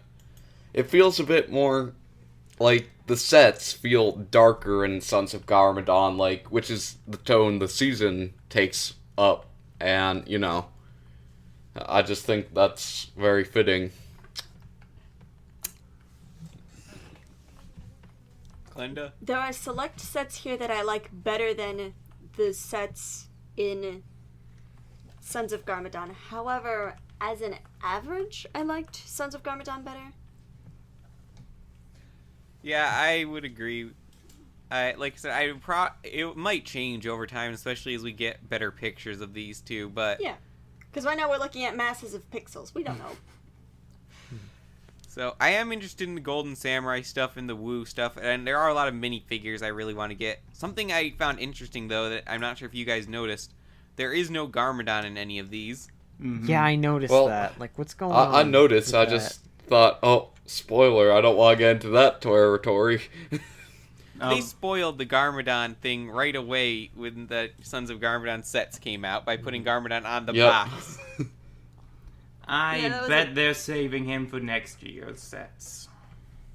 It feels a bit more like the sets feel darker in Sons of Garmadon, like, which is the tone the season takes up, and you know, I just think that's very fitting. Glenda? There are select sets here that I like better than the sets in Sons of Garmadon. However, as an average, I liked Sons of Garmadon better. Yeah, I would agree. Like I said, it might change over time, especially as we get better pictures of these two. But Yeah. Because right now we're looking at masses of pixels. We don't know. so I am interested in the Golden Samurai stuff and the Wu stuff, and there are a lot of minifigures I really want to get. Something I found interesting though that I'm not sure if you guys noticed, there is no Garmadon in any of these. Mhm. yeah, I noticed Well, that. Like, what's going on? I noticed. with I that? just thought, oh, spoiler! I don't want to get into that territory. They spoiled the Garmadon thing right away when the Sons of Garmadon sets came out by putting Garmadon on the Yep. box. I Yeah, that was bet they're saving him for next year's sets.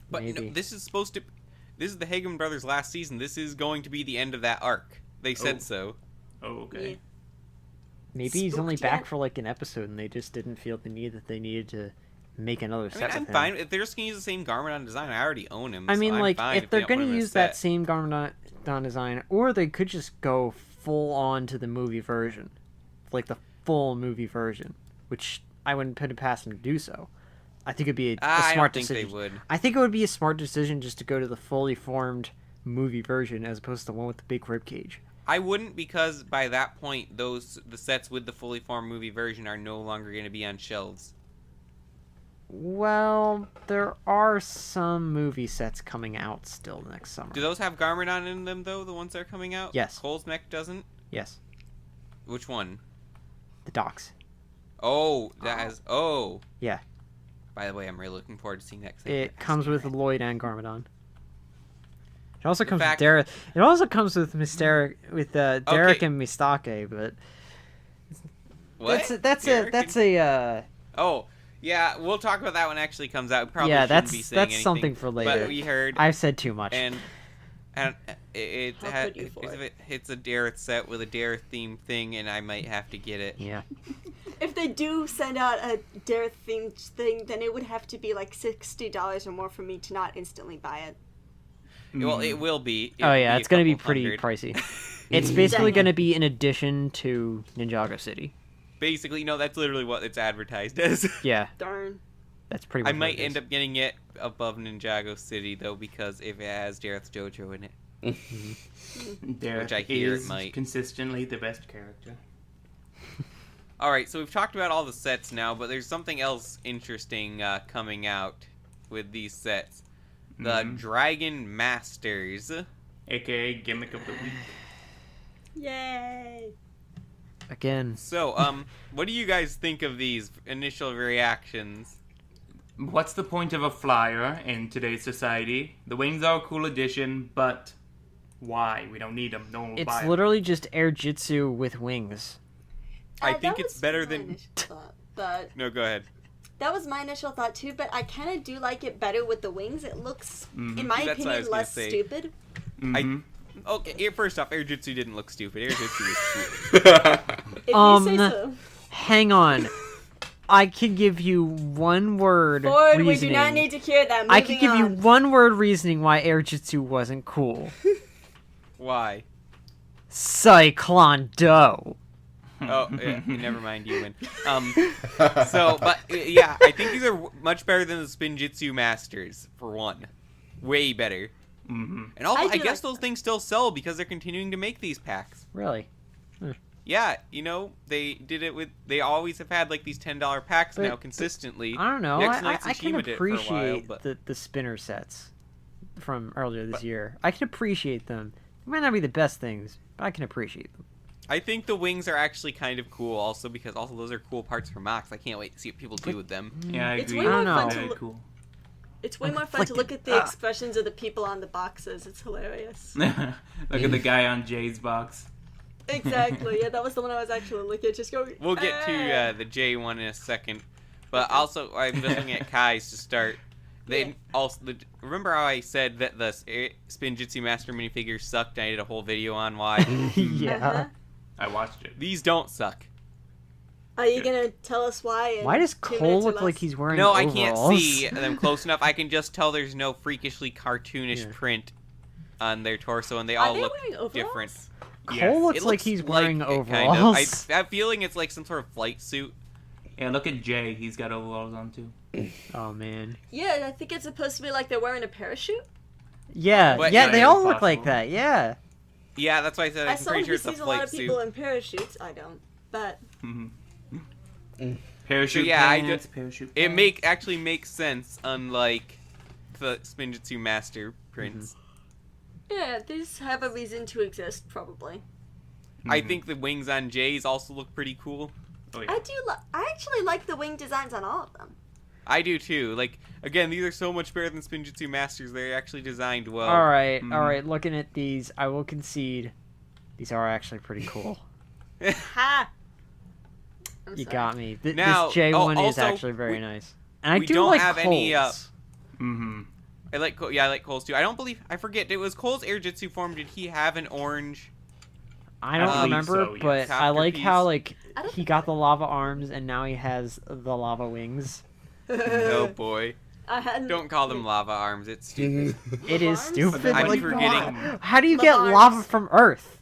But no, Maybe. this is supposed to. This is the Hagen brothers' last season. This is going to be the end of that arc. They said Oh. so. Oh, okay. Yeah. Maybe he's only Spooked back yet? for like an episode, and they just didn't feel the need that they needed to make another I set. mean, I'm with him. fine if they're just gonna use the same Garmadon design. I already own him. I so mean, I'm like, fine if they're they don't gonna put him in a use that set. same Garmadon design, or they could just go full on to the movie version, like the full movie version. which I wouldn't put it past them to do so. I think it'd be a I smart don't think decision. they would. I think it would be a smart decision just to go to the fully formed movie version as opposed to the one with the big rib cage. I wouldn't, because by that point, the sets with the fully formed movie version are no longer going to be on shelves. Well, there are some movie sets coming out still next summer. Do those have Garmadon in them, though, the ones that are coming out? Yes. Cole's Mech doesn't? Yes, Which one? the docs. Oh, that has... Oh. Yeah. By the way, I'm really looking forward to seeing that. 'cause I It think comes that's with great. Lloyd and Garmadon. It also comes fact- with Derek. It also comes with Derek Okay. and Mistake, but What? that's Derek and- a Oh, yeah, we'll talk about that when it actually comes out. We probably yeah, shouldn't be saying that's anything, something for later. But we heard... I've said too much. And it How could you afford it? it's a Dareth set with a Dareth themed thing, and I might have to get it. Yeah. If they do send out a Dareth themed thing, then it would have to be like $60 or more for me to not instantly buy it. Well, it will be. Oh yeah, it's gonna be couple pretty hundred. pricey. It's basically Dang. gonna be in addition to Ninjago City. Basically, no, that's literally what it's advertised as. Yeah, Darn. that's pretty much I might what it end is. up getting it above Ninjago City, though, because if it has Dareth Jojo in it. Derek Which I hear it is might. consistently the best character. Alright, so we've talked about all the sets now, but there's something else interesting coming out with these sets. The Mhm. Dragon Masters. AKA Gimmick of the Week. Yay! Again. So, what do you guys think of these initial reactions? What's the point of a flyer in today's society? The wings are a cool addition, but why? We don't need them. No one will buy It's 'em. literally just air jitsu with wings. I that think it's was better my than... initial thought, but No, go ahead. that was my initial thought too. But I kind of do like it better with the wings. It looks, in my That's what I was opinion, gonna less say. stupid. Mhm. Okay, first off, Air Jitsu didn't look stupid. Air Jitsu was cool. If you say so. Hang on. I can give you one word Ford, we do reasoning. not need to hear that. I can give you on. one word reasoning why air jitsu wasn't cool. Why? Cyclone Do. Oh, yeah, never mind, you win. But yeah, I think these are much better than the Spin Jitsu Masters, for one. Way better. Mhm. And also, I I do guess like those things still sell because they're continuing to make these packs. Really? Yeah, you know, they did it with... They always have had, like, these $10 packs But- now consistently. I don't know. Next I Night can Tsushima did it for a while, appreciate but... the spinner sets from earlier this year. I can appreciate them. They might not be the best things, but I can appreciate them. I think the wings are actually kind of cool also because also those are cool parts for Mox. I can't wait to see what people do with them. Yeah, I It's agree. way more fun Very to look- cool. It's way more fun to look at the expressions of the people on the boxes. It's hilarious. Look at the guy on Jay's box. Exactly. Yeah, that was the one I was actually looking at. Just going. We'll get to the J one in a second, but also I'm just looking at Kai's to start. They Yeah. also remember how I said that the Spin Jitsu Master minifigures sucked. And I did a whole video on why. Yeah. Uh-huh. I watched it. These don't suck. Are you gonna tell us why? in Why does 2 Cole minutes or look like less? he's wearing No, I overalls? can't see them close enough. I can just tell there's no freakishly cartoonish Yeah. print on their torso, and they Are all they look wearing overalls? different. Cole Yes. looks It like he's wearing it, kind overalls. of. I'm feeling it's like some sort of flight suit. Yeah, look at Jay. He's got overalls on too. Oh man. Yeah, I think it's supposed to be like they're wearing a parachute. Yeah, But- yeah, yeah, they it's all look like possible. that. Yeah. Yeah, that's why I said I'm As someone pretty sure who it's a sees a lot flight of suit. people in parachutes, I don't. But Parachute So, yeah, I pants, just- parachute It pants. actually makes sense, unlike the Spinjitzu Master prints. yeah, these have a reason to exist, probably. I think the wings on Jay's also look pretty cool. Oh, yeah. I actually like the wing designs on all of them. I do too. Like, again, these are so much better than Spinjitzu Masters. They're actually designed well. All right, Mhm. all right. Looking at these, I will concede. These are actually pretty cool. Ha! I'm You sorry. got me. Now- This J1 is also, actually very we- nice. And I we do don't like have Cole's. any, Mm-hmm. I like Cole's too. I don't believe, I forget, it was Cole's Air Jitsu form. Did he have an orange? I don't believe remember, so, yes. but I like Copter how piece. like I don't he got the lava arms and now he has the lava wings. Oh boy. I hadn't. Don't call them lava arms. It's stupid. It is arms? stupid. I'm like, forgetting. why? How do you Lava get arms. lava from Earth?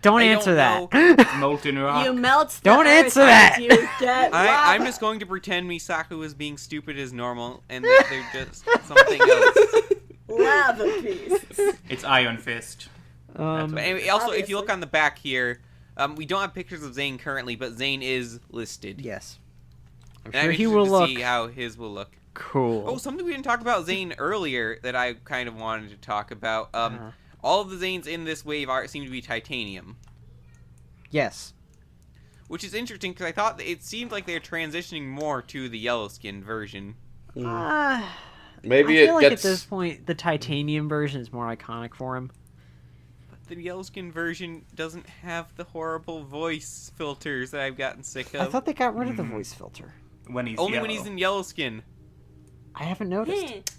Don't I answer don't that. Molten rock. You melt the Don't earth answer that! and you get I'm lava. just going to pretend Misaku is being stupid as normal, and that they're just something else. Lava piece. It's Iron Fist. But anyway, also, if you look Obviously. on the back here, we don't have pictures of Zane currently, but Zane is listed. Yes. I'm And I'm sure he interested will to look see how his will look. cool. Oh, something we didn't talk about Zane earlier that I kind of wanted to talk about. All of the Zanes in this wave art seem to be titanium, Yes. which is interesting because I thought it seemed like they're transitioning more to the yellow skin version. Maybe I it feel like gets. at this point, the titanium version is more iconic for him. But the yellow skin version doesn't have the horrible voice filters that I've gotten sick I of. thought they got rid of the voice filter. When he's Only yellow. when he's in yellow skin. I haven't noticed.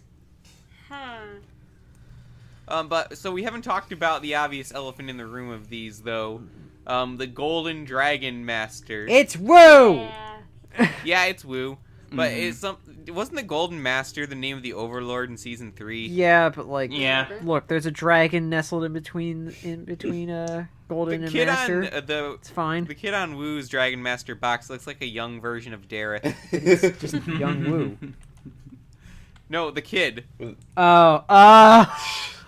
But so we haven't talked about the obvious elephant in the room of these though. The Golden Dragon Master. It's Woo! Yeah, it's Wu. But wasn't the Golden Master the name of the Overlord in season 3? Yeah, but like, Yeah. look, there's a dragon nestled in between Golden The and kid Master. on It's fine. the kid on Wu's Dragon Master box looks like a young version of Dareth. It's just young Woo. No, the kid. Oh,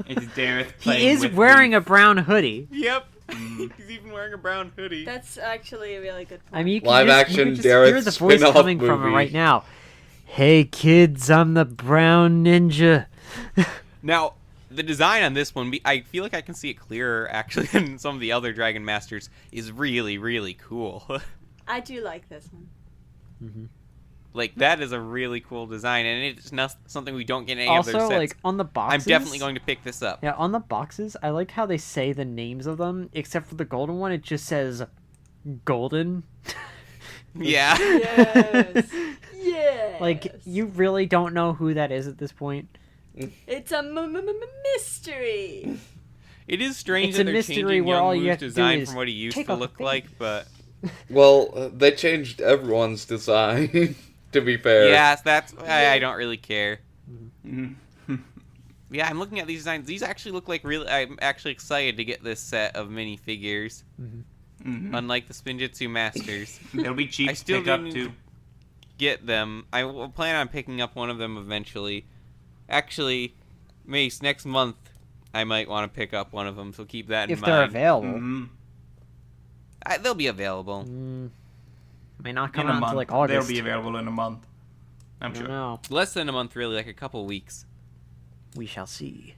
It's Dareth playing he is with wearing the- a brown hoodie. Yep. He's even wearing a brown hoodie. That's actually a really good point. I mean, you can Live just, action you can just Dareth hear the voice spin-off coming from him movie. right now. Hey kids, I'm the brown ninja. Now, the design on this one, I feel like I can see it clearer actually than some of the other Dragon Masters, is really, really cool. I do like this one. Like, that is a really cool design, and it's not something we don't get in any other Also, sets. like on the I'm boxes, definitely going to pick this up. Yeah, on the boxes, I like how they say the names of them. Except for the golden one, it just says Golden. Yeah. Yes. Yes. Like you really don't know who that is at this point. It's a mystery. It is strange It's that a they're mystery changing where all Young you Wu's have to do design is from what he used take to off the look thing. like, but... Well, they changed everyone's design. To be fair. Yes, that's why I don't really care. Mhm. Yeah, I'm looking at these designs. These actually look like really... I'm actually excited to get this set of minifigures. Unlike the Spinjitzu Masters. They'll be cheap I still to pick up didn't- too. Get them. I will plan on picking up one of them eventually. Actually, Mace, next month I might want to pick up one of them, so keep that in If mind. they're available. Mhm. They'll be available. May not come In a out month. until like August. They'll be available in a month. I'm I don't sure. know. Less than a month, really, like a couple weeks. We shall see.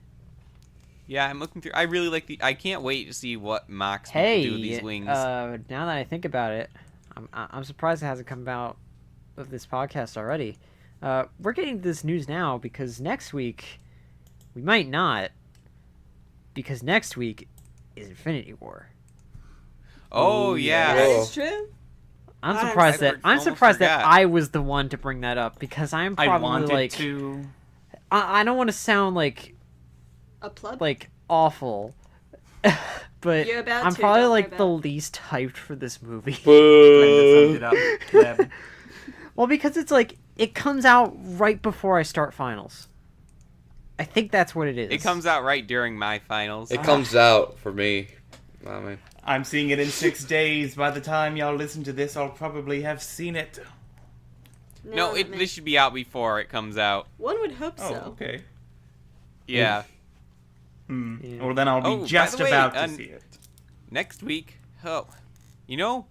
Yeah, I'm looking through. I really like the. I can't wait to see what Mox will Hey, do with these wings. now that I think about it, I'm surprised it hasn't come out of this podcast already. We're getting this news now because next week we might not, because next week is Infinity War. Oh yeah. That Whoa. is true. I'm I surprised that almost that forgot. I was the one to bring that up because I'm I probably wanted like to. I don't want to sound like A plug. awful, but You're about I'm to, probably don't worry like the about least hyped for this movie. Boo. Summed it up. Pleb. Well, because it's like it comes out right before I start finals. I think that's what it is. It comes out right during my finals. It comes out for me. I mean, I'm seeing it in 6 days. By the time y'all listen to this, I'll probably have seen it. No, this should be out before it comes out. One would hope Oh, so. okay. Yeah. Yeah. Well, then I'll Oh, be by just the way, about to see it. Next week. Oh, you know,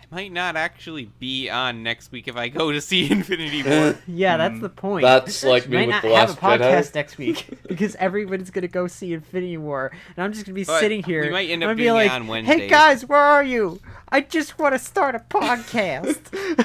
I might not actually be on next week if I go to see Infinity War. Yeah, that's the point. that's like We me might with not the have Last a podcast Jedi. next week because everybody's gonna go see Infinity War, and I'm just gonna be But sitting here. we might end I'm up gonna be doing it like, on "Hey Wednesdays." guys, where are you? I just want to start a podcast."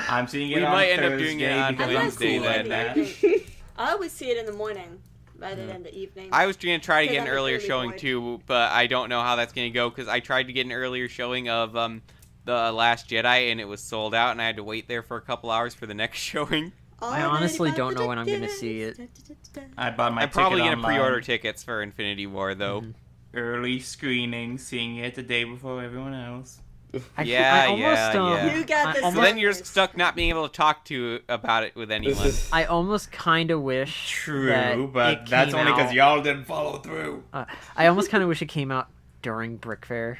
I'm seeing it We on might end up Thursday doing it on because I'm Wednesday cool then. like that. I always see it in the morning rather than the evening. I was going to try to Because get an I'm earlier early showing boy. too, but I don't know how that's going to go because I tried to get an earlier showing of The Last Jedi and it was sold out and I had to wait there for a couple hours for the next showing. I honestly don't know when I'm gonna see it. I bought my I'm probably ticket going to online. pre-order tickets for Infinity War though. Early screening, seeing it the day before everyone else. Yeah, I almost, yeah. You got I this. So almost- then you're stuck not being able to talk to about it with anyone. I almost kind of wish. True, that but it that's came only because out- y'all didn't follow through. I almost kind of wish it came out during Brick Fair.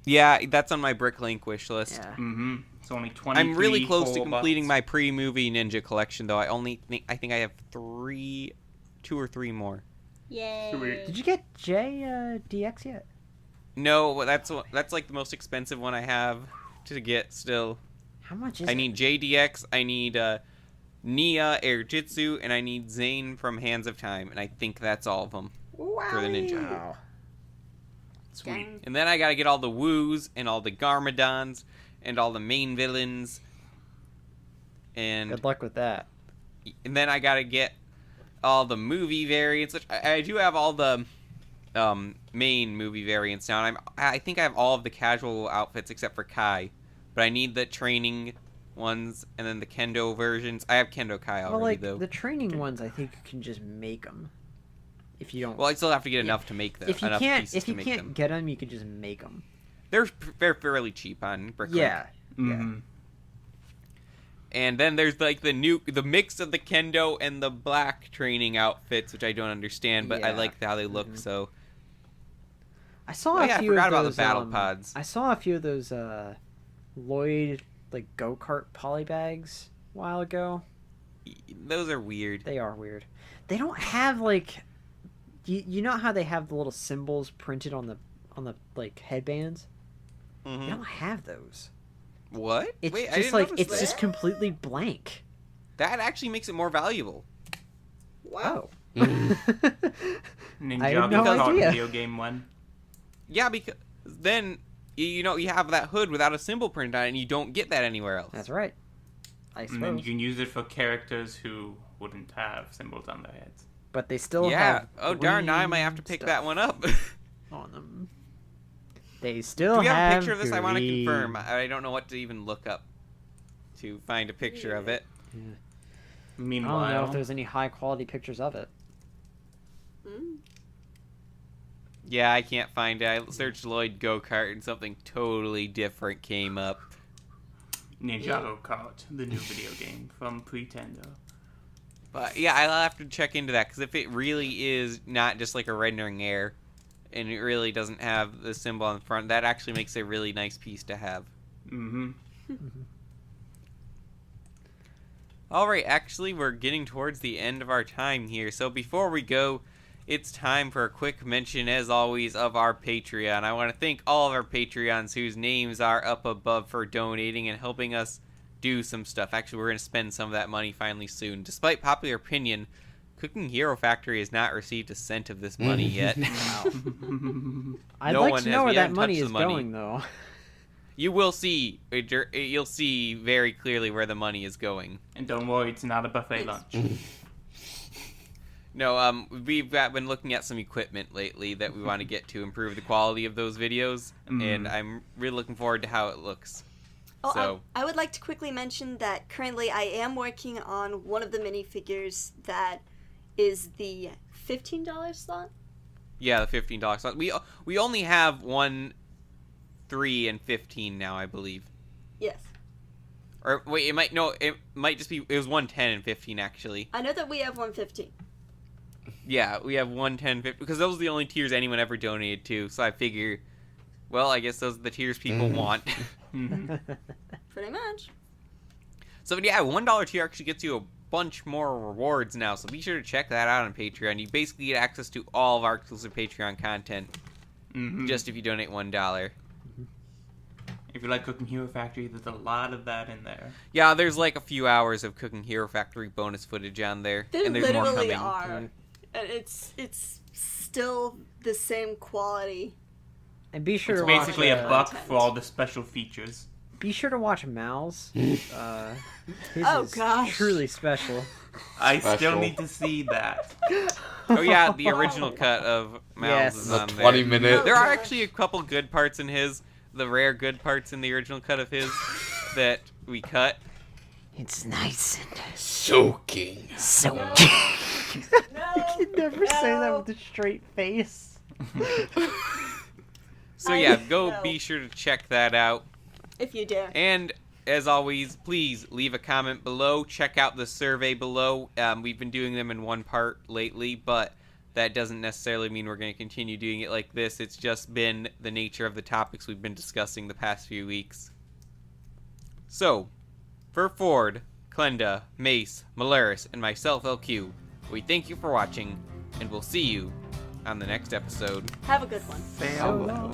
Yeah, that's on my Bricklink wish list. Yeah. Mm-hmm. It's only 20. I'm really close to completing my pre-movie Ninja collection, though. I think I have 2 or 3 more. Yay. Did you get JDX yet? No, that's like the most expensive one I have to get still. How much is I it? need JDX, I need Nia, Air Jitsu, and I need Zane from Hands of Time, and I think that's all of them for the Ninja. Wow. Sweet. And then I gotta get all the Woos, and all the Garmadons, and all the main villains. And Good luck with that. then I gotta get all the movie variants. Which I do have all the main movie variants now. And I think I have all of the casual outfits except for Kai. But I need the training ones and then the Kendo versions. I have Kendo Kai already, Well, like though. the training ones, I think you can just make them. If you don't. Well, I still have to get enough to make them. if you enough can't, pieces if you to make can't them. get them, you can just make them. They're fairly cheap on Bricklink. Yeah. Mm-hmm. And then there's like the mix of the Kendo and the black training outfits, which I don't understand, but I Yeah. like how they look. Mhm. So I saw Oh, a yeah, I few forgot of about the those, battle pods. I saw a few of those Lloyd like go-kart polybags a while ago. those are weird. They are weird. They don't have like you know how they have the little symbols printed on the like headbands? They Mhm. don't have those. What? It's Wait, I just didn't like notice it's that. just completely blank. That actually makes it more valuable. Wow. Oh. Ninjago I had no called idea. video game one. Yeah, because then you have that hood without a symbol printed on it, and you don't get that anywhere else. That's right. I And then suppose. you can use it for characters who wouldn't have symbols on their heads. But they still Yeah. have Oh darn! Now I might have to green pick that stuff one up. on them. They still Do we have a have picture of this? I want to green. confirm. I don't know what to even look up to find a picture of it. I don't know Meanwhile, if there's any high quality pictures of it. Mm. Yeah, I can't find it. I searched Lloyd go-kart and something totally different came up. Ninjago Kart, the new video game from Pretendo. But yeah, I'll have to check into that, because if it really is not just like a rendering error, and it really doesn't have the symbol on the front, that actually makes a really nice piece to have. Mm-hmm. Alright, actually, we're getting towards the end of our time here, so before we go, it's time for a quick mention, as always, of our Patreon. I want to thank all of our Patreons whose names are up above for donating and helping us do some stuff. Actually, we're going to spend some of that money finally soon. Despite popular opinion, Cooking Hero Factory has not received a cent of this money yet. I'd No like one to has. know We where that haven't money touched is the money. going, though. You will see. You'll see very clearly where the money is going. And don't worry, it's not a buffet lunch. No, we've been looking at some equipment lately that we want to get to improve the quality of those videos, and I'm really looking forward to how it looks. Oh, So, I would like to quickly mention that currently I am working on one of the minifigures that is the $15 slot. yeah, the $15 slot. We only have 1, 3, and 15 now, I believe. Yes. Or wait, it might just be. It was 1, 10, and 15 actually. I know that we have 115. Yeah, we have 1, 10, 15 because those are the only tiers anyone ever donated to. So I figure, well, I guess those are the tiers people want. Mm-hmm. Pretty much. So yeah, $1 tier actually gets you a bunch more rewards now. So be sure to check that out on Patreon. You basically get access to all of our exclusive Patreon content Mm-hmm. just if you donate $1. If you like Cooking Hero Factory, there's a lot of that in there. Yeah, there's like a few hours of Cooking Hero Factory bonus footage on there, There and there's more literally coming. are. And it's still the same quality. And be sure It's to watch. basically a buck content. for all the special features. Be sure to watch Mal's. His Oh, is gosh. truly special. I Special. still need to see that. Oh yeah, the original cut of Mal's Yes. is The on 20 there. minute. There are gosh. actually a couple good parts in his, the rare good parts in the original cut of his that we cut. It's nice and Soaking. so. No. I can never say that with a straight face. So I yeah, go know. be sure to check that out. If you dare. And as always, please leave a comment below. Check out the survey below. We've been doing them in one part lately, but that doesn't necessarily mean we're going to continue doing it like this. It's just been the nature of the topics we've been discussing the past few weeks. So, for Ford, Klenda, Mace, Malaris, and myself, LQ, we thank you for watching, and we'll see you on the next episode. Have a good one. Farewell.